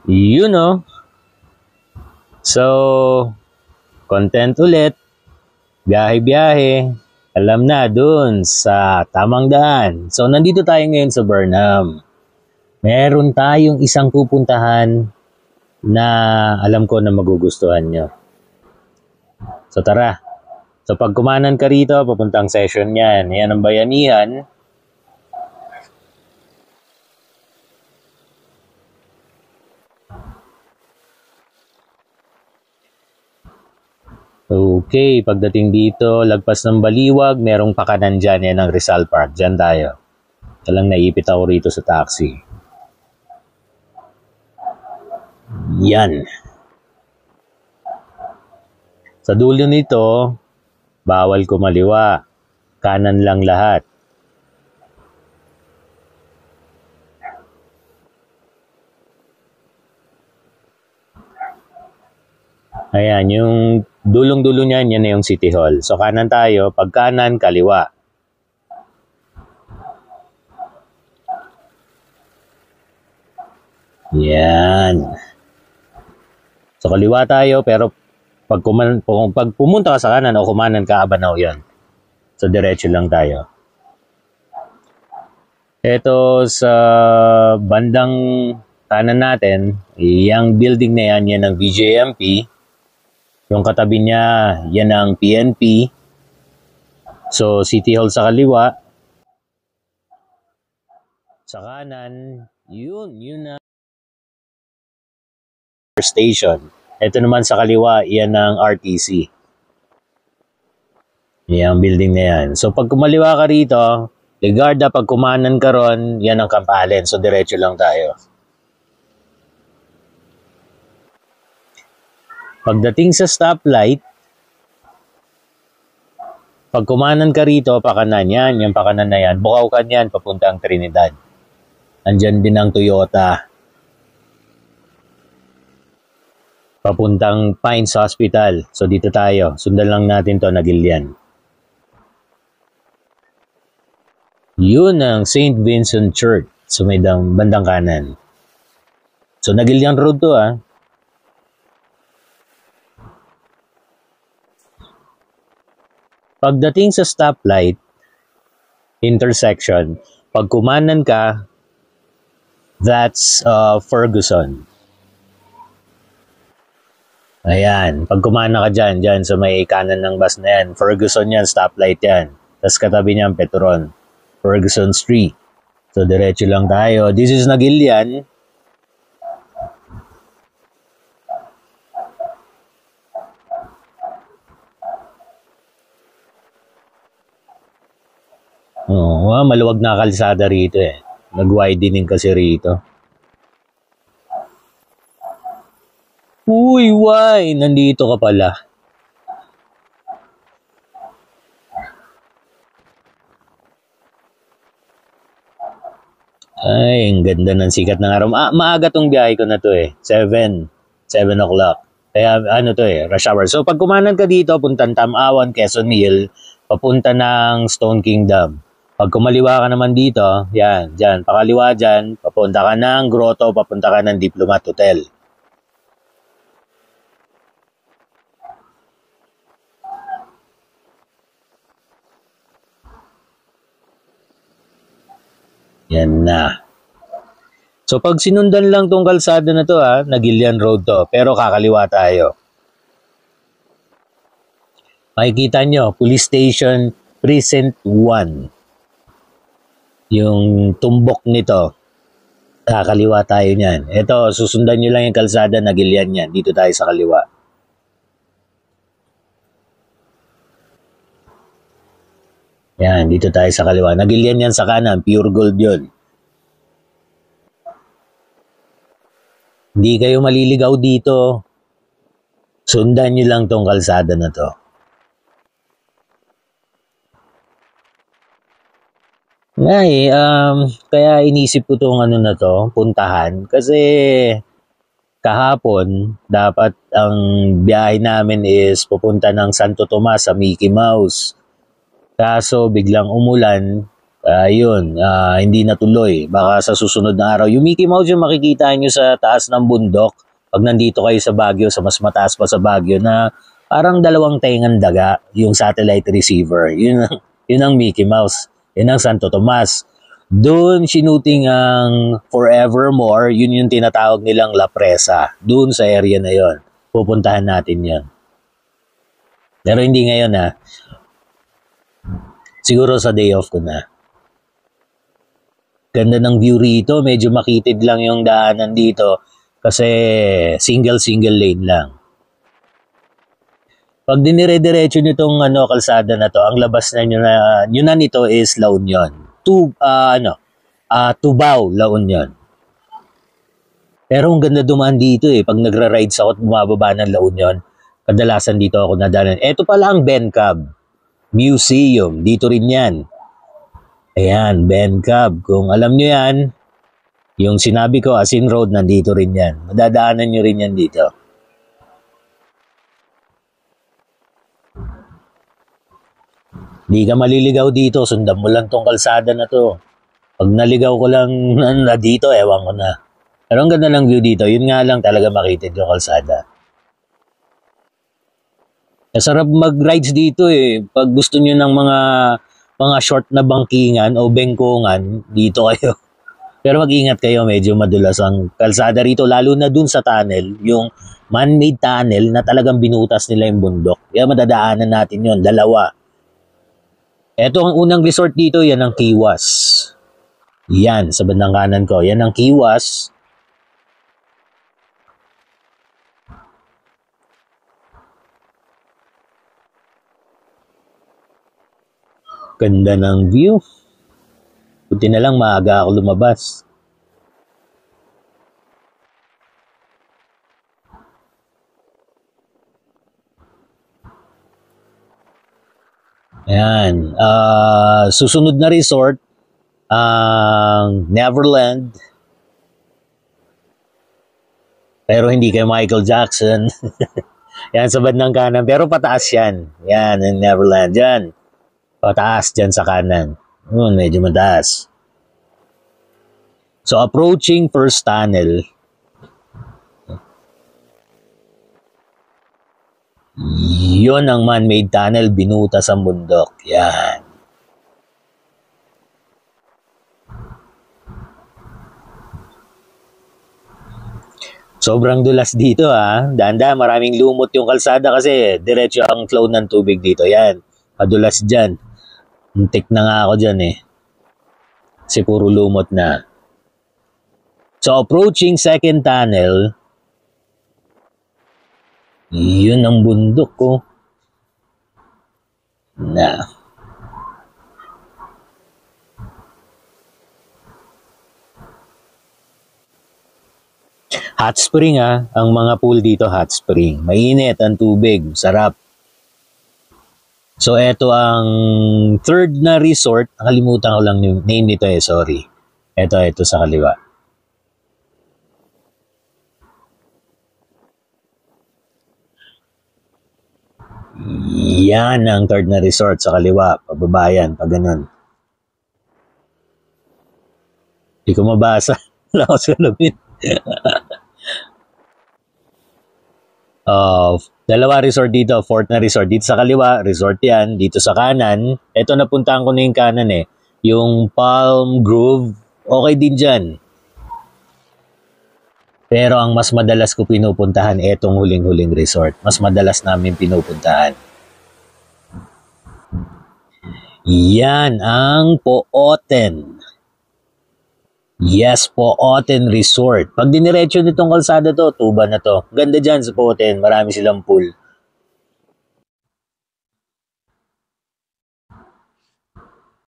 You know. So, content ulit, biyahe-biyahe, alam na dun sa tamang daan. So, nandito tayo ngayon sa Burnham. Meron tayong isang pupuntahan na alam ko na magugustuhan nyo. So, tara. So, pag kumanan ka rito, papuntang session yan. Yan ang bayanihan. Okay, pagdating dito, lagpas ng Baliwag, merong pakanan dyan, yan ang Rizal Park. Dyan tayo. Talang naipit ako rito sa taxi. Yan. Sa dulo nito, bawal kumaliwa. Kanan lang lahat. Ayan, yung dulong-dulo niyan, yan na yung City Hall. So kanan tayo, pag kanan, kaliwa. Yan. So kaliwa tayo, pero pag pumunta ka sa kanan o kumanan ka, Abanaw yan. So diretso lang tayo. Ito sa bandang kanan natin, yung building na yan, yan ang VJMP. Yung katabi niya, yan ang PNP. So, City Hall sa kaliwa. Sa kanan, yun na station. Ito naman sa kaliwa, yan ang RTC. Yan ang building na yan. So, pag kumaliwa ka rito, Legarda, pag kumanan ka ron, yan ang Kampalen. So, diretso lang tayo. Pagdating sa stoplight, pag kumanan ka rito, pakanan yan, yung pakanan na yan, Bukawkan yan, papuntang Trinidad. Andyan din ang Toyota. Papuntang Pines Hospital. So dito tayo, sundan lang natin to, Nagilian. Yun ang St. Vincent Church, so may bandang kanan. So Nagilian Road to Pagdating sa stoplight, intersection, pag kumanan ka, that's Ferguson. Ayan, pag kumanan ka dyan sa may kanan ng bus na yan, Ferguson yan, stoplight yan. Tapos katabi niyan, Petron, Ferguson Street. So, diretso lang tayo. This is Nagilian. Maluwag na kalsada rito eh. Nag-widening kasi rito. Uy, why? Nandito ka pala. Ay, ang ganda ng sikat ng araw. Maaga tong biyahe ko na to eh. 7 o'clock. Kaya rush hour. So pag kumanan ka dito, puntang Tamawan, Quezon Hill, papunta ng Stone Kingdom. Pag kumaliwa ka naman dito, yan, dyan, pakaliwa dyan, papunta ka ng Grotto, papunta ka ng Diplomat Hotel. Yan na. So pag sinundan lang tong kalsada na to Nagilian Road to, pero kakaliwa tayo. Makikita nyo, Police Station Precinct 1. Yung tumbok nito, kakaliwa tayo niyan. Ito, susundan nyo lang yung kalsada, Nagilian yan. Dito tayo sa kaliwa. Yan, dito tayo sa kaliwa. Nagilian yan sa kanan, pure gold yun. Hindi kayo maliligaw dito. Sundan nyo lang tong kalsada na to. Kaya inisip ko tong puntahan. Kasi kahapon, dapat ang biyahe namin is pupunta ng Santo Tomas sa Mickey Mouse. Kaso biglang umulan, Ayun, hindi natuloy. Baka sa susunod na araw. Yung Mickey Mouse yung makikita nyo sa taas ng bundok. Pag nandito kayo sa Baguio, sa mas mataas pa sa Baguio, na parang dalawang tengang daga yung satellite receiver. Yun ang Mickey Mouse. Yun ang Santo Tomas. Doon sinuting ang Forevermore, yun yung tinatawag nilang La Presa. Doon sa area na yon. Pupuntahan natin yon. Pero hindi ngayon Siguro sa day off ko na. Ganda ng view rito. Medyo makitid lang yung daanan dito kasi single lane lang. Pag dinire-diretso nitong kalsada na to, ang labas na nyo na nito is La Union. Tubao, La Union. Pero ang ganda dumaan dito pag nagra-rides ako at bumababa ng La Union, kadalasan dito ako nadanan. Ito pala ang Bencab Museum. Dito rin yan. Ayan, Bencab. Kung alam nyo yan, yung sinabi ko, Asin Road, nandito rin yan. Madadaanan nyo rin yan dito. Di ka maliligaw dito, sundan mo lang tong kalsada na to. Pag naligaw ko lang na dito, ewan ko na. Pero ang ganda ng view dito, yun nga lang talaga makitid yung kalsada. Masarap mag-rides dito Pag gusto nyo ng mga short na bangkingan o bengkongan, dito kayo. Pero mag-ingat kayo, medyo madulas ang kalsada rito, lalo na dun sa tunnel, yung man-made tunnel na talagang binutas nila yung bundok. Kaya madadaanan natin yon, dalawa. Ito ang unang resort dito, yan ang Kiwas. Yan, sa bandang kanan ko, yan ang Kiwas. Ganda ng view. Buti na lang maaga ako lumabas. Ayan. Susunod na resort, ang Neverland. Pero hindi kay Michael Jackson. Yan sa bandang kanan. Pero pataas yan. Yan, ang Neverland. Yan. Pataas dyan sa kanan. Medyo mataas. So, approaching first tunnel. Yun ang man-made tunnel, binutas ang bundok. Yan. Sobrang dulas dito Danda, maraming lumot yung kalsada kasi diretso ang flow ng tubig dito. Yan. Madulas dyan. Muntik na nga ako dyan Kasi puro lumot na. So, approaching second tunnel, yun ang bundok ko. Hot spring ang mga pool dito hot spring. Mainit ang tubig, sarap. So, eto ang third na resort. Nakalimutan ko lang yung name nito sorry. Ito sa kaliwa. Yan ang third na resort sa kaliwa. Pababayan, pag ganun. Hindi ko mabasa. Wala ko salamin. Dalawa resort dito, fourth na resort dito sa kaliwa, resort yan, dito sa kanan. Ito napuntahan ko na yung kanan yung Palm Grove, okay din dyan. Pero ang mas madalas ko pinupuntahan, etong huling-huling resort. Mas madalas namin pinupuntahan. Yan ang Pooten. Yes, Pooten Resort. Pag diniretso nitong kalsada to, tuba na to. Ganda dyan sa Pooten, marami silang pool.